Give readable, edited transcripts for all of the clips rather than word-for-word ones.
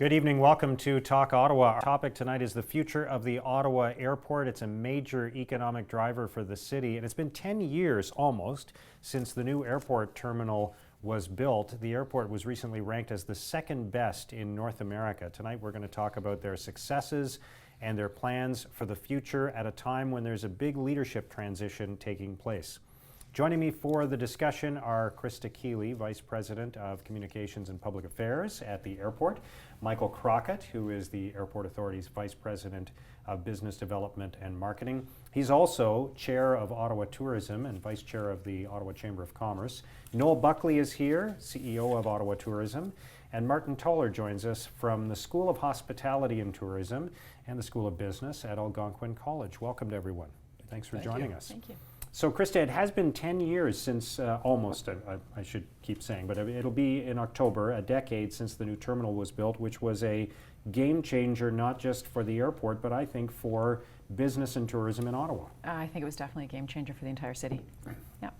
Good evening. Welcome to Talk Ottawa. Our topic tonight is the future of the Ottawa Airport. It's a major economic driver for the city, and it's been 10 years almost since the new airport terminal was built. The airport was recently ranked as the second best in North America. Tonight we're going to talk about their successes and their plans for the future at a time when there's a big leadership transition taking place. Joining me for the discussion are Krista Keeley, Vice President of Communications and Public Affairs at the airport, Michael Crockett, who is the Airport Authority's Vice President of Business Development and Marketing. He's also Chair of Ottawa Tourism and Vice Chair of the Ottawa Chamber of Commerce. Noel Buckley is here, CEO of Ottawa Tourism, and Martin Toller joins us from the School of Hospitality and Tourism and the School of Business at Algonquin College. Welcome to everyone. Thanks for joining us. Thank you. So, Krista, it has been 10 years since, almost, I should keep saying, but it'll be in October, a decade since the new terminal was built, which was a game changer, not just for the airport, but I think for business and tourism in Ottawa. I think it was definitely a game changer for the entire city. Yeah.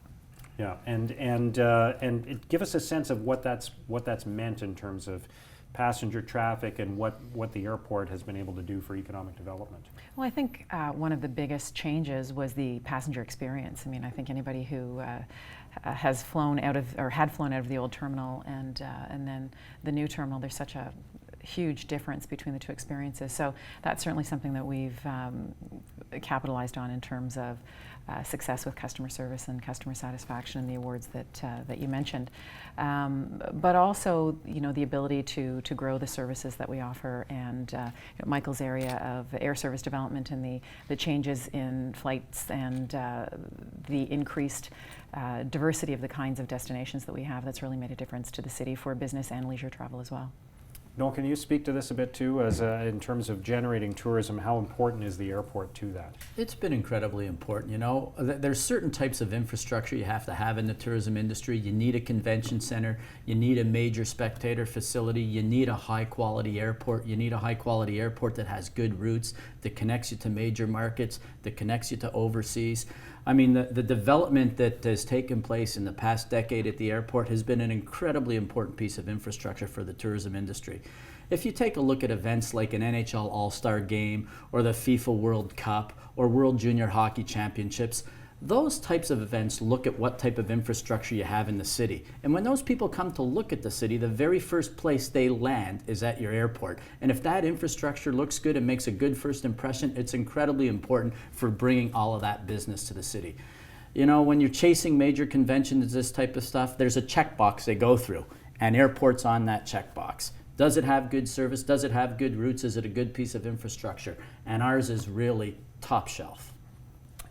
Yeah, and give us a sense of what that's meant in terms of passenger traffic and what the airport has been able to do for economic development. Well, I think one of the biggest changes was the passenger experience. I mean, I think anybody who has flown out of or had flown out of the old terminal and then the new terminal, there's such a huge difference between the two experiences. So that's certainly something that we've capitalized on in terms of success with customer service and customer satisfaction and the awards that you mentioned. But also, you know, the ability to grow the services that we offer, and Michael's area of air service development and the changes in flights and the increased diversity of the kinds of destinations that we have, that's really made a difference to the city for business and leisure travel as well. Noel, can you speak to this a bit too, as in terms of generating tourism? How important is the airport to that? It's been incredibly important. You know, there's certain types of infrastructure you have to have in the tourism industry. You need a convention center, you need a major spectator facility, you need a high quality airport, you need a high quality airport that has good routes, that connects you to major markets, that connects you to overseas. I mean, the development that has taken place in the past decade at the airport has been an incredibly important piece of infrastructure for the tourism industry. If you take a look at events like an NHL All-Star Game or the FIFA World Cup or World Junior Hockey Championships, those types of events look at what type of infrastructure you have in the city. And when those people come to look at the city, the very first place they land is at your airport. And if that infrastructure looks good and makes a good first impression, it's incredibly important for bringing all of that business to the city. You know, when you're chasing major conventions, this type of stuff, there's a checkbox they go through, and airport's on that checkbox. Does it have good service? Does it have good routes? Is it a good piece of infrastructure? And ours is really top shelf.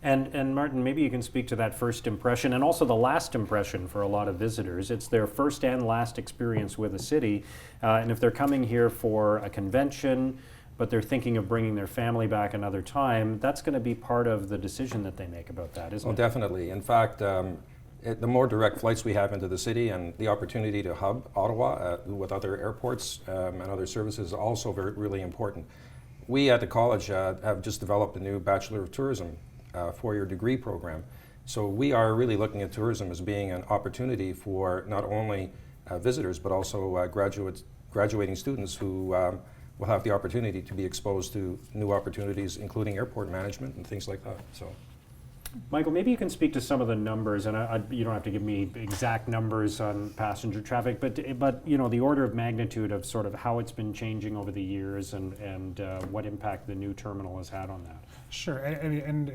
And Martin, maybe you can speak to that first impression and also the last impression for a lot of visitors. It's their first and last experience with a city, and if they're coming here for a convention, but they're thinking of bringing their family back another time, that's going to be part of the decision that they make about that, isn't it? Oh, definitely. In fact, the more direct flights we have into the city and the opportunity to hub Ottawa with other airports and other services is also really important. We at the college have just developed a new Bachelor of Tourism four-year degree program. So we are really looking at tourism as being an opportunity for not only visitors, but also graduating students who will have the opportunity to be exposed to new opportunities, including airport management and things like that. So, Michael, maybe you can speak to some of the numbers, and you don't have to give me exact numbers on passenger traffic, but you know, the order of magnitude of sort of how it's been changing over the years and what impact the new terminal has had on that. Sure, and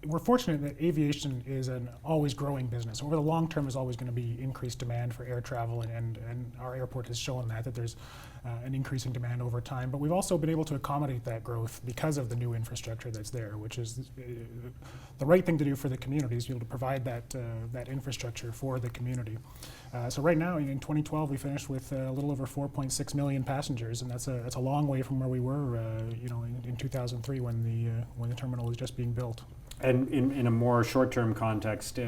we're fortunate that aviation is an always growing business. Over the long term, there's always going to be increased demand for air travel, and our airport has shown that there's an increasing demand over time. But we've also been able to accommodate that growth because of the new infrastructure that's there, which is the right thing to do for the community, is be able to provide that infrastructure for the community. So right now, in 2012, we finished with a little over 4.6 million passengers, and that's a long way from where we were, in 2003 when the terminal was just being built. And in a more short-term context,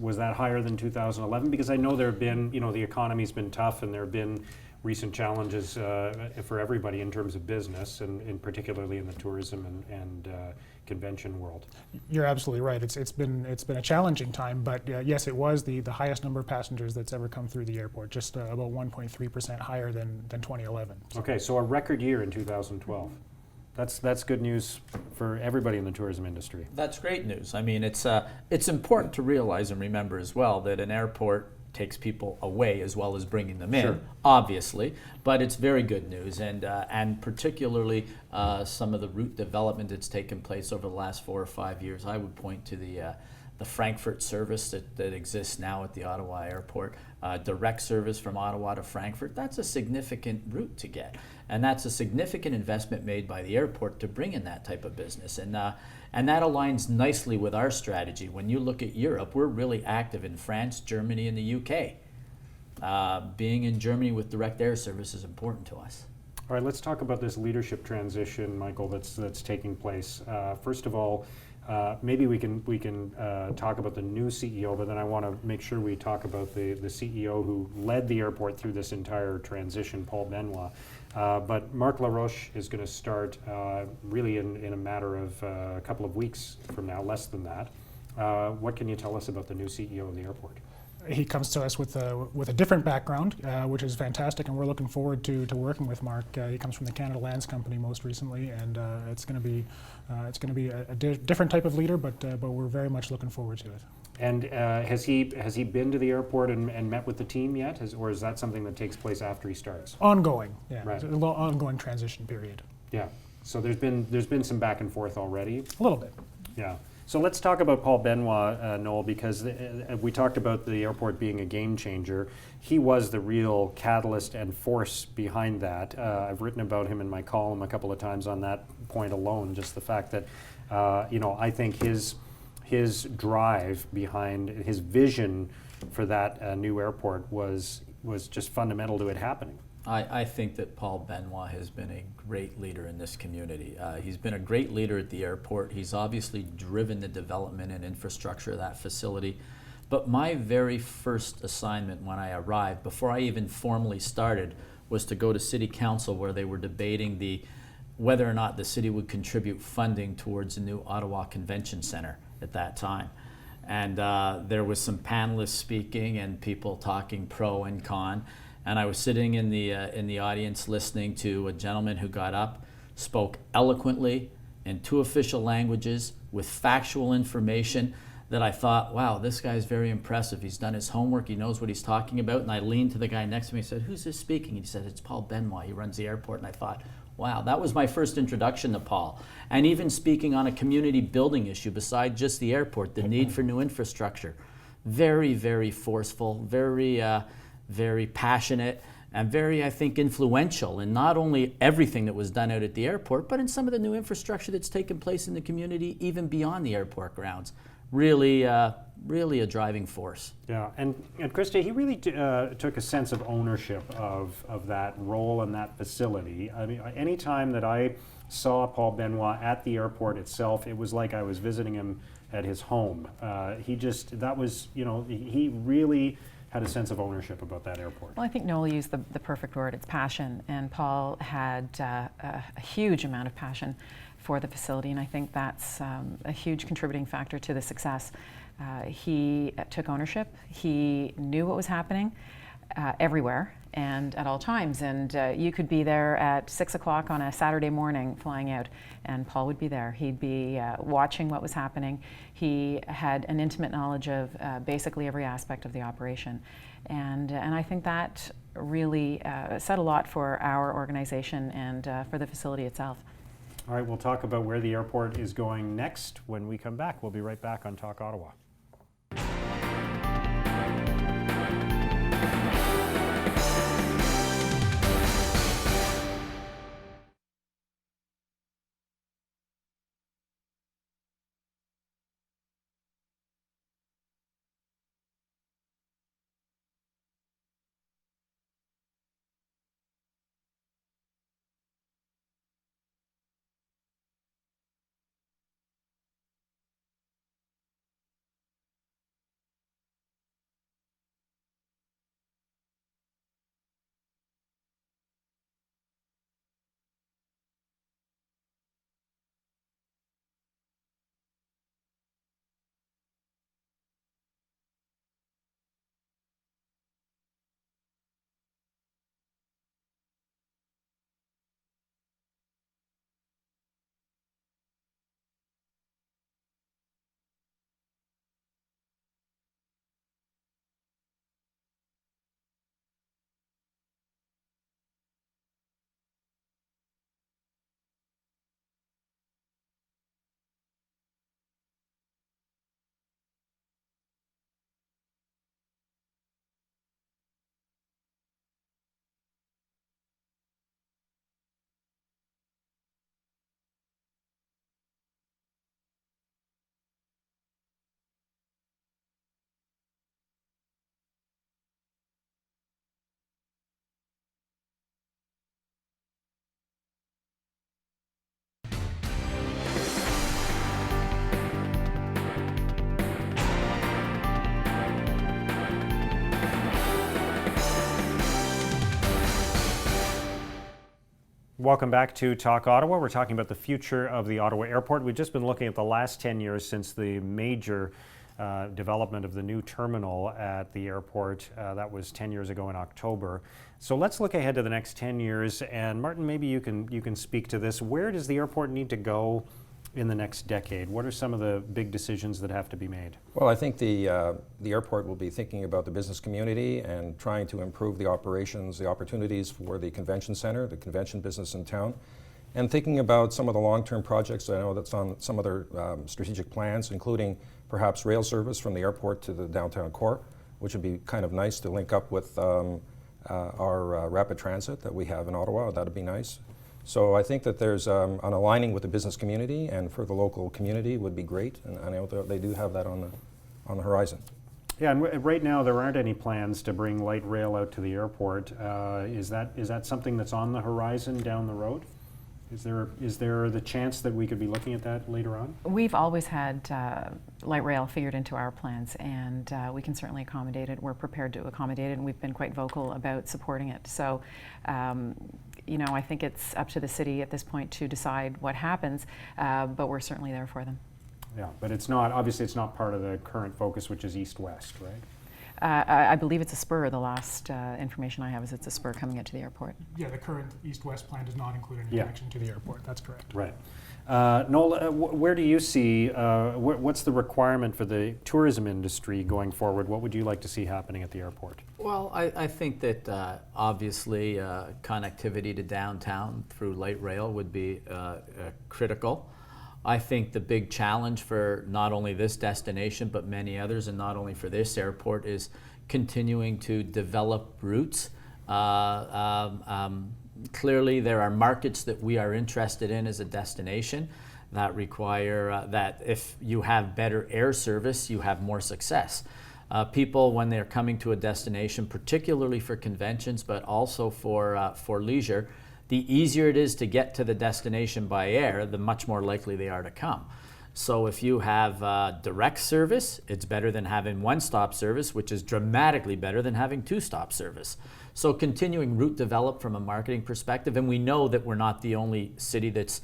was that higher than 2011? Because I know there have been, you know, the economy's been tough, and there have been recent challenges for everybody in terms of business, and particularly in the tourism and convention world. You're absolutely right. It's been a challenging time, but yes, it was the highest number of passengers that's ever come through the airport, just about 1.3% higher than 2011. So Okay, so a record year in 2012. That's good news for everybody in the tourism industry. That's great news. I mean, it's important to realize and remember as well that an airport takes people away as well as bringing them in, Sure. obviously. But it's very good news, and particularly some of the route development that's taken place over the last 4 or 5 years. I would point to the Frankfurt service that exists now at the Ottawa airport, direct service from Ottawa to Frankfurt. That's a significant route to get, and that's a significant investment made by the airport to bring in that type of business. And that aligns nicely with our strategy. When you look at Europe, we're really active in France, Germany, and the UK. Being in Germany with direct air service is important to us. All right, let's talk about this leadership transition, Michael, that's taking place. First of all, maybe we can talk about the new CEO, but then I want to make sure we talk about the CEO who led the airport through this entire transition, Paul Benoit. But Marc Laroche is going to start really in a matter of a couple of weeks from now, less than that. What can you tell us about the new CEO of the airport? he comes to us with a different background, which is fantastic, and we're looking forward to working with Marc. He comes from the Canada Lands Company most recently, and it's going to be a different type of leader, but we're very much looking forward to it. And has he been to the airport and met with the team yet, or is that something that takes place after he starts? Ongoing, yeah, Right. It's a little ongoing transition period. Yeah. So there's been some back and forth already. A little bit. Yeah. So let's talk about Paul Benoit, Noel, because we talked about the airport being a game changer. He was the real catalyst and force behind that. I've written about him in my column a couple of times on that point alone, just the fact that, I think his drive behind, his vision for that new airport was just fundamental to it happening. I think that Paul Benoit has been a great leader in this community. He's been a great leader at the airport. He's obviously driven the development and infrastructure of that facility. But my very first assignment when I arrived, before I even formally started, was to go to City Council where they were debating whether or not the city would contribute funding towards the new Ottawa Convention Center at that time. And there was some panelists speaking and people talking pro and con. And I was sitting in the audience listening to a gentleman who got up, spoke eloquently in 2 official languages with factual information that I thought, wow, this guy's very impressive. He's done his homework. He knows what he's talking about. And I leaned to the guy next to me and said, who's this speaking? And he said, it's Paul Benoit. He runs the airport. And I thought, wow, that was my first introduction to Paul. And even speaking on a community building issue beside just the airport, the need for new infrastructure. Very, very forceful, very passionate, and very, I think, influential in not only everything that was done out at the airport, but in some of the new infrastructure that's taken place in the community, even beyond the airport grounds. Really a driving force. Yeah, and Krista, he really took a sense of ownership of that role and that facility. I mean, any time that I saw Paul Benoit at the airport itself, it was like I was visiting him at his home. He really had a sense of ownership about that airport. Well, I think Noel used the perfect word. It's passion, and Paul had a huge amount of passion for the facility, and I think that's a huge contributing factor to the success. He took ownership. He knew what was happening everywhere and at all times, and you could be there at 6 o'clock on a Saturday morning flying out, and Paul would be there. He'd be watching what was happening. He had an intimate knowledge of basically every aspect of the operation, and I think that really said a lot for our organization and for the facility itself. All right, we'll talk about where the airport is going next when we come back. We'll be right back on Talk Ottawa. Welcome back to Talk Ottawa. We're talking about the future of the Ottawa Airport. We've just been looking at the last 10 years since the major development of the new terminal at the airport. That was 10 years ago in October. So let's look ahead to the next 10 years. And Martin, maybe you can speak to this. Where does the airport need to go in the next decade? What are some of the big decisions that have to be made? Well, I think the airport will be thinking about the business community and trying to improve the operations, the opportunities for the convention center, the convention business in town, and thinking about some of the long-term projects. I know that's on some other strategic plans, including perhaps rail service from the airport to the downtown core, which would be kind of nice to link up with our rapid transit that we have in Ottawa. That would be nice. So I think that there's an aligning with the business community and for the local community would be great, and I know they do have that on the horizon. Yeah, and right now there aren't any plans to bring light rail out to the airport. Is that something that's on the horizon down the road? Is there the chance that we could be looking at that later on? We've always had light rail figured into our plans, and we can certainly accommodate it. We're prepared to accommodate it, and we've been quite vocal about supporting it. So, I think it's up to the city at this point to decide what happens, but we're certainly there for them. Yeah, but it's not part of the current focus, which is east-west, right? I believe it's a spur. The last information I have is it's a spur coming into the airport. Yeah, the current east-west plan does not include any Yeah. connection to the airport. That's correct. Right. Noel, where do you see, what's the requirement for the tourism industry going forward? What would you like to see happening at the airport? Well, I think that obviously connectivity to downtown through light rail would be critical. I think the big challenge for not only this destination but many others, and not only for this airport, is continuing to develop routes. Clearly there are markets that we are interested in as a destination that require that if you have better air service, you have more success. People, when they're coming to a destination, particularly for conventions but also for leisure, the easier it is to get to the destination by air, the much more likely they are to come. So if you have direct service, it's better than having one-stop service, which is dramatically better than having two-stop service. So continuing route develop from a marketing perspective, and we know that we're not the only city that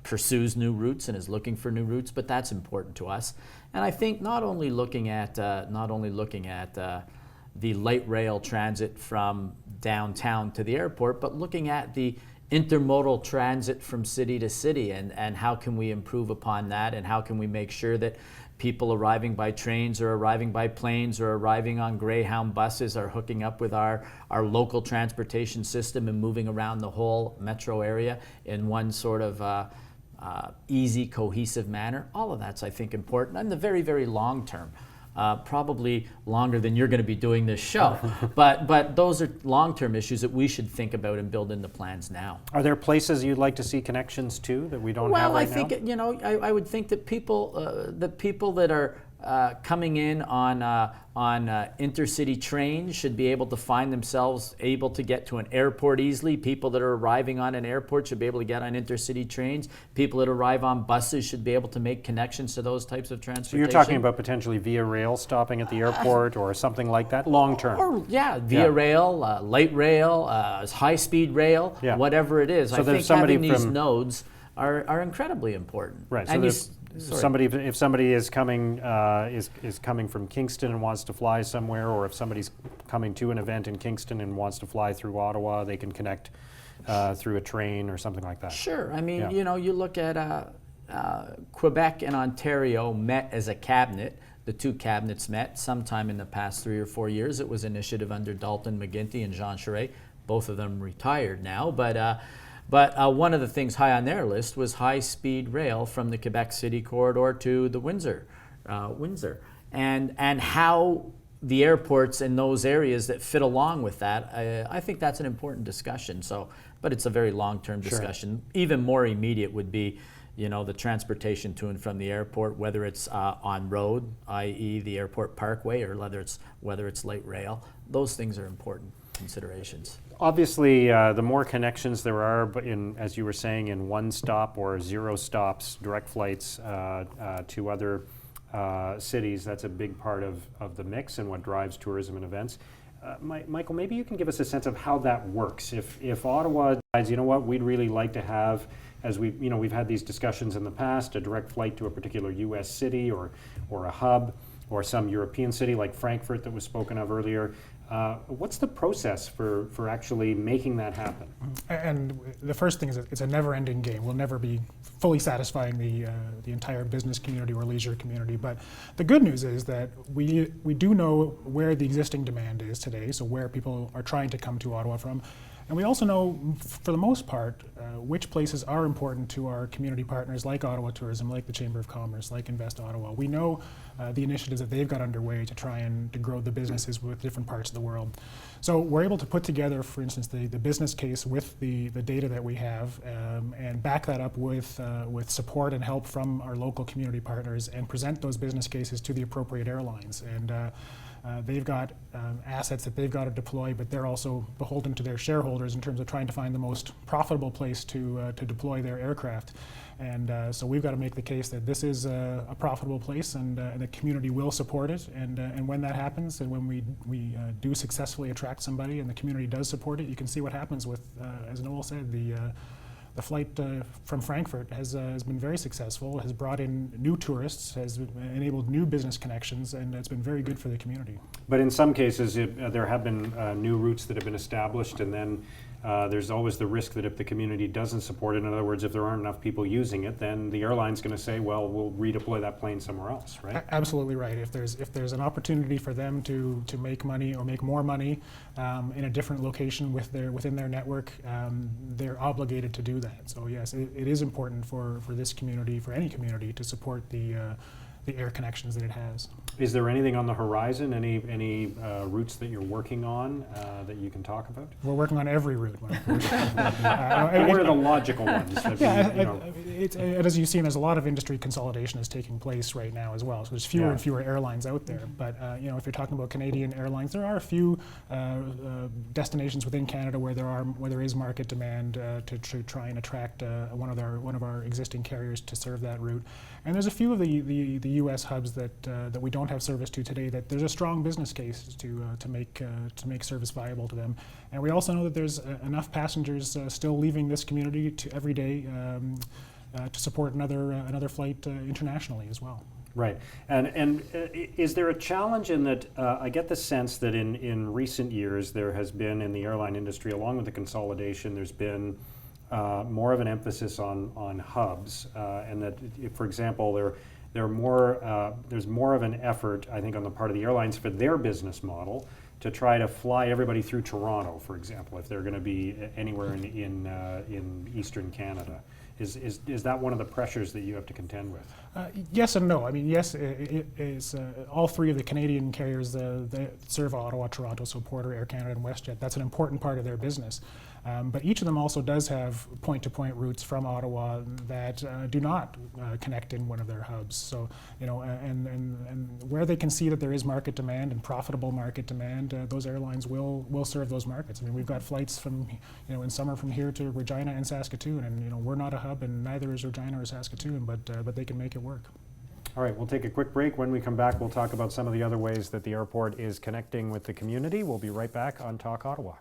pursues new routes and is looking for new routes, but that's important to us. And I think not only looking at the light rail transit from downtown to the airport, but looking at the intermodal transit from city to city, and how can we improve upon that, and how can we make sure that people arriving by trains or arriving by planes or arriving on Greyhound buses are hooking up with our local transportation system and moving around the whole metro area in one sort of easy, cohesive manner. All of that's, I think, important in the very, very long term. Probably longer than you're going to be doing this show. but those are long-term issues that we should think about and build into plans now. Are there places you'd like to see connections to that we don't have right now? Well, I think, I would think that people that are coming in on intercity trains should be able to find themselves able to get to an airport easily. People that are arriving on an airport should be able to get on intercity trains. People that arrive on buses should be able to make connections to those types of transportation. So you're talking about potentially Via Rail stopping at the airport or something like that, long term? Or Via Rail, light rail, high-speed rail, whatever it is. So I think having these from nodes are incredibly important. Right. And so if somebody is coming is coming from Kingston and wants to fly somewhere, or if somebody's coming to an event in Kingston and wants to fly through Ottawa, they can connect through a train or something like that. Sure. I mean, you look at Quebec and Ontario met as a cabinet. The two cabinets met sometime in the past 3 or 4 years. It was an initiative under Dalton McGuinty and Jean Charest. Both of them retired now, but one of the things high on their list was high-speed rail from the Quebec City corridor to the Windsor, and how the airports in those areas that fit along with that. I think that's an important discussion. So, but it's a very long-term discussion. Sure. Even more immediate would be, the transportation to and from the airport, whether it's on road, i.e. the airport parkway, or whether it's light rail. Those things are important considerations. Obviously, the more connections there are, but as you were saying, in one stop or zero stops, direct flights to other cities, that's a big part of the mix and what drives tourism and events. Michael, maybe you can give us a sense of how that works. If Ottawa decides, you know what, we'd really like to have, as we've had these discussions in the past, a direct flight to a particular U.S. city or a hub, or some European city like Frankfurt that was spoken of earlier. What's the process for actually making that happen? And the first thing is that it's a never-ending game. We'll never be fully satisfying the entire business community or leisure community. But the good news is that we do know where the existing demand is today, so where people are trying to come to Ottawa from. And we also know, for the most part, which places are important to our community partners like Ottawa Tourism, like the Chamber of Commerce, like Invest Ottawa. We know the initiatives that they've got underway to try and to grow the businesses with different parts of the world. So we're able to put together, for instance, the business case with the data that we have, and back that up with support and help from our local community partners, and present those business cases to the appropriate airlines. And they've got assets that they've got to deploy, but they're also beholden to their shareholders in terms of trying to find the most profitable place to deploy their aircraft. And so we've got to make the case that this is a profitable place, and the community will support it. And when that happens, and when we do successfully attract somebody and the community does support it, you can see what happens with, as Noel said, the flight from Frankfurt has been very successful, has brought in new tourists, has enabled new business connections, and it's been very good for the community. But in some cases, there have been new routes that have been established, and then there's always the risk that if the community doesn't support it, in other words, if there aren't enough people using it, then the airline's going to say, well, we'll redeploy that plane somewhere else, right? Absolutely right. If there's an opportunity for them to make money or make more money in a different location within their network, they're obligated to do that. So yes, it is important for this community, for any community, to support the air connections that it has. Is there anything on the horizon, any routes that you're working on that you can talk about? We're working on every route. What are the logical ones? As you've seen, there's a lot of industry consolidation is taking place right now as well. So there's fewer and fewer airlines out there. But if you're talking about Canadian airlines, there are a few destinations within Canada where there is market demand to try and attract one of our existing carriers to serve that route. And there's a few of the U.S. hubs that we don't have service to today that there's a strong business case to make service viable to them. And we also know that there's enough passengers still leaving this community every day to support another flight internationally as well. Right. And is there a challenge in that I get the sense that in recent years there has been in the airline industry, along with the consolidation, there's been more of an emphasis on hubs, and that, for example, there's more of an effort, I think, on the part of the airlines for their business model to try to fly everybody through Toronto, for example, if they're going to be anywhere in Eastern Canada. Is that one of the pressures that you have to contend with? Yes and no. I mean, yes, it is. All three of the Canadian carriers that serve Ottawa, Toronto, so Porter, Air Canada, and WestJet. That's an important part of their business. But each of them also does have point-to-point routes from Ottawa that do not connect in one of their hubs. So, and where they can see that there is market demand and profitable market demand, those airlines will serve those markets. I mean, we've got flights from, in summer from here to Regina and Saskatoon, and we're not a hub, and neither is Regina or Saskatoon, but they can make it work. All right, we'll take a quick break. When we come back, we'll talk about some of the other ways that the airport is connecting with the community. We'll be right back on Talk Ottawa.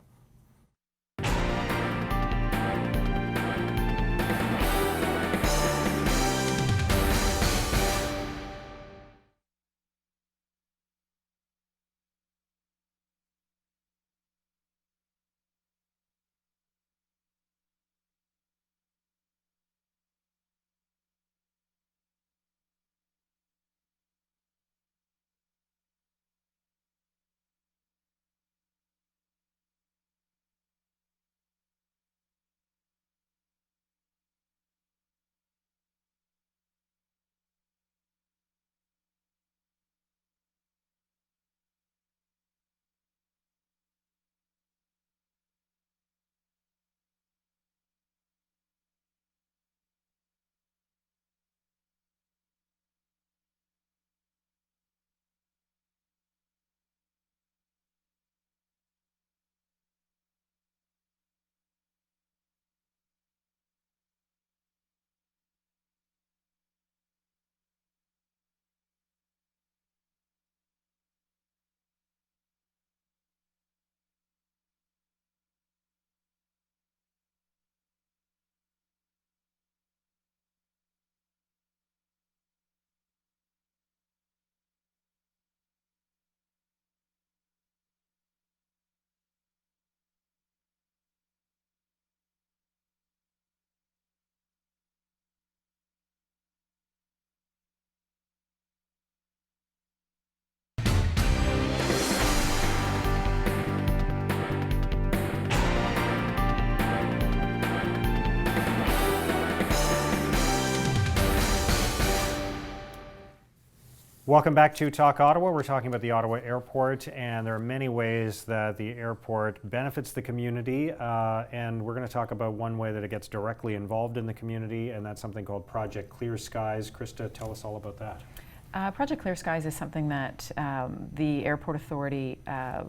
Welcome back to Talk Ottawa. We're talking about the Ottawa Airport, and there are many ways that the airport benefits the community, and we're going to talk about one way that it gets directly involved in the community, and that's something called Project Clear Skies. Krista, tell us all about that. Project Clear Skies is something that the Airport Authority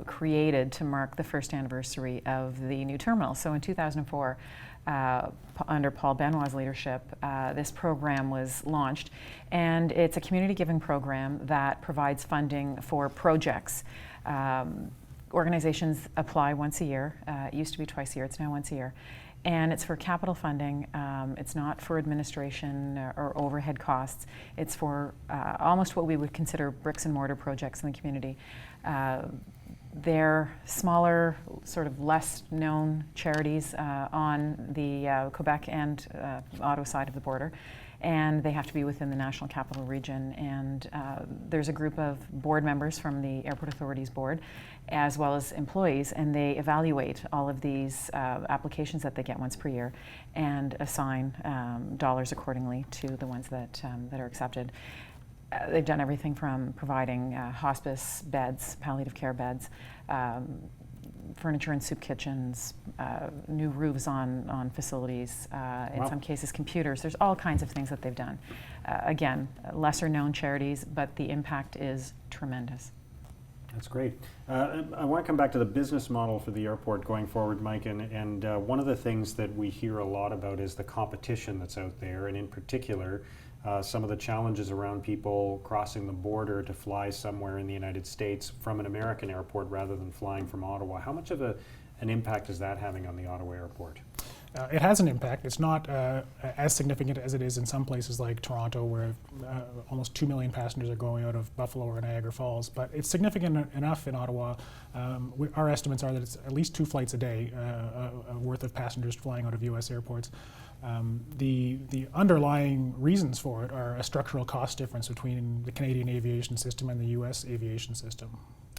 created to mark the first anniversary of the new terminal. So in 2004, under Paul Benoit's leadership, this program was launched, and it's a community giving program that provides funding for projects. Organizations apply once a year. It used to be twice a year, it's now once a year. And it's for capital funding. It's not for administration or overhead costs. It's for almost what we would consider bricks and mortar projects in the community. They're smaller, sort of less known charities on the Quebec and Ottawa side of the border. And they have to be within the National Capital Region. And there's a group of board members from the Airport Authority's board, as well as employees, and they evaluate all of these applications that they get once per year and assign dollars accordingly to the ones that are accepted. They've done everything from providing hospice beds, palliative care beds, furniture and soup kitchens, new roofs on facilities, in some cases computers. There's all kinds of things that they've done. Again, lesser known charities, but the impact is tremendous. That's great. I want to come back to the business model for the airport going forward, Mike, and one of the things that we hear a lot about is the competition that's out there, and in particular, some of the challenges around people crossing the border to fly somewhere in the United States from an American airport rather than flying from Ottawa. How much of an impact is that having on the Ottawa airport? It has an impact. It's not as significant as it is in some places like Toronto, where almost 2 million passengers are going out of Buffalo or Niagara Falls. But it's significant enough in Ottawa. Our estimates are that it's at least 2 flights a day worth of passengers flying out of U.S. airports. The underlying reasons for it are a structural cost difference between the Canadian aviation system and the U.S. aviation system.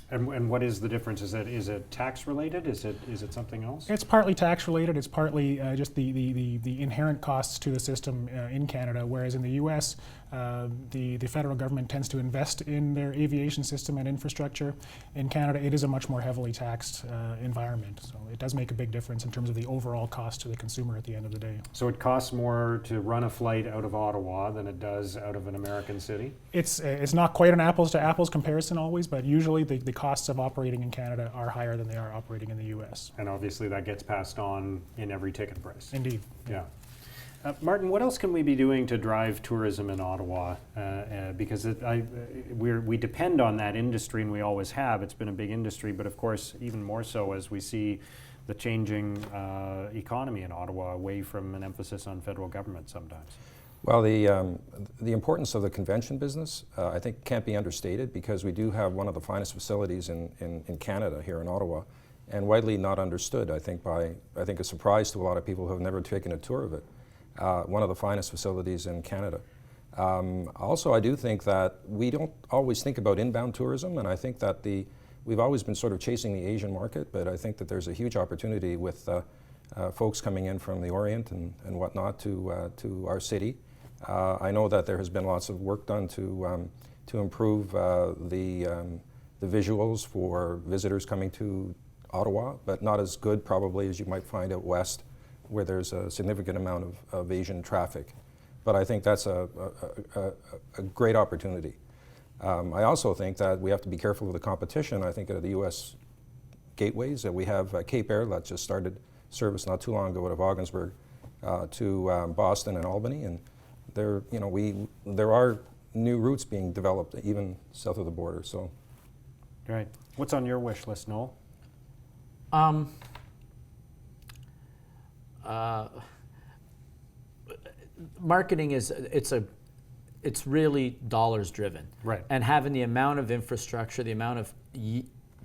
And what is the difference? Is it tax related? Is it something else? It's partly tax related. It's partly just the inherent costs to the system in Canada. Whereas in the U.S., the federal government tends to invest in their aviation system and infrastructure. In Canada, it is a much more heavily taxed environment. So it does make a big difference in terms of the overall cost to the consumer at the end of the day. So it costs more to run a flight out of Ottawa than it does out of an American city? It's not quite an apples to apples comparison always, but usually the costs of operating in Canada are higher than they are operating in the U.S. And obviously that gets passed on in every ticket price. Indeed. Yeah. Martin, what else can we be doing to drive tourism in Ottawa? Because we depend on that industry, and we always have. It's been a big industry, but of course, even more so as we see the changing economy in Ottawa away from an emphasis on federal government sometimes. Well, the importance of the convention business, I think, can't be understated, because we do have one of the finest facilities in Canada here in Ottawa, and widely not understood, I think a surprise to a lot of people who have never taken a tour of it. One of the finest facilities in Canada. Also, I do think that we don't always think about inbound tourism, and I think that we've always been sort of chasing the Asian market, but I think that there's a huge opportunity with folks coming in from the Orient and whatnot to our city. I know that there has been lots of work done to improve the visuals for visitors coming to Ottawa, but not as good probably as you might find out west, where there's a significant amount of Asian traffic. But I think that's a great opportunity. I also think that we have to be careful of the competition. I think of the U.S. gateways that we have Cape Air that just started service not too long ago out of Ogdensburg to Boston and Albany, and there are new routes being developed even south of the border. So, Right. What's on your wish list, Noel? Marketing it's really dollars driven. Right. And having the amount of infrastructure, the amount of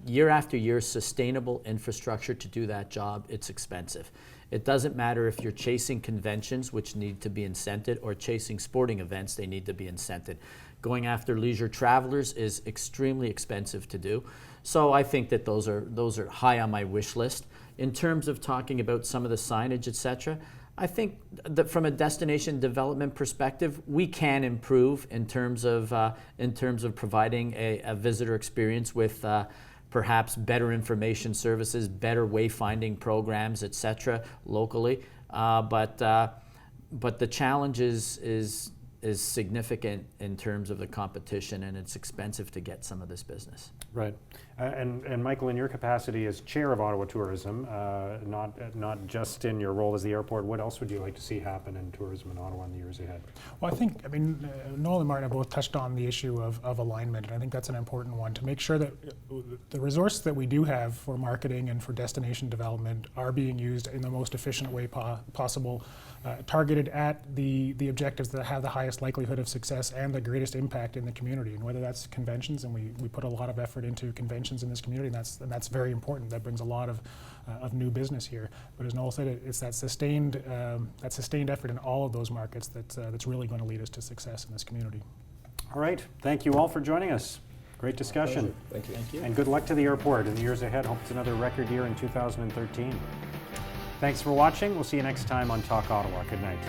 year after year sustainable infrastructure to do that job, it's expensive. It doesn't matter if you're chasing conventions, which need to be incented, or chasing sporting events, they need to be incented. Going after leisure travelers is extremely expensive to do. So I think that those are high on my wish list. In terms of talking about some of the signage, etc., I think that from a destination development perspective, we can improve in terms of providing a visitor experience with perhaps better information services, better wayfinding programs, etc. locally. But the challenge is significant in terms of the competition, and it's expensive to get some of this business. Right. And Michael, in your capacity as chair of Ottawa Tourism, not just in your role as the airport, what else would you like to see happen in tourism in Ottawa in the years ahead? Well, I think, Noel and Martin have both touched on the issue of alignment, and I think that's an important one, to make sure that the resources that we do have for marketing and for destination development are being used in the most efficient way possible, targeted at the objectives that have the highest likelihood of success and the greatest impact in the community. And whether that's conventions, and we put a lot of effort into conventions in this community, and that's very important. That brings a lot of new business here. But as Noel said, it's that sustained effort in all of those markets that's really going to lead us to success in this community. All right. Thank you all for joining us. Great discussion. Thank you. Thank you. And good luck to the airport in the years ahead. Hope it's another record year in 2013. Thanks for watching. We'll see you next time on Talk Ottawa. Good night.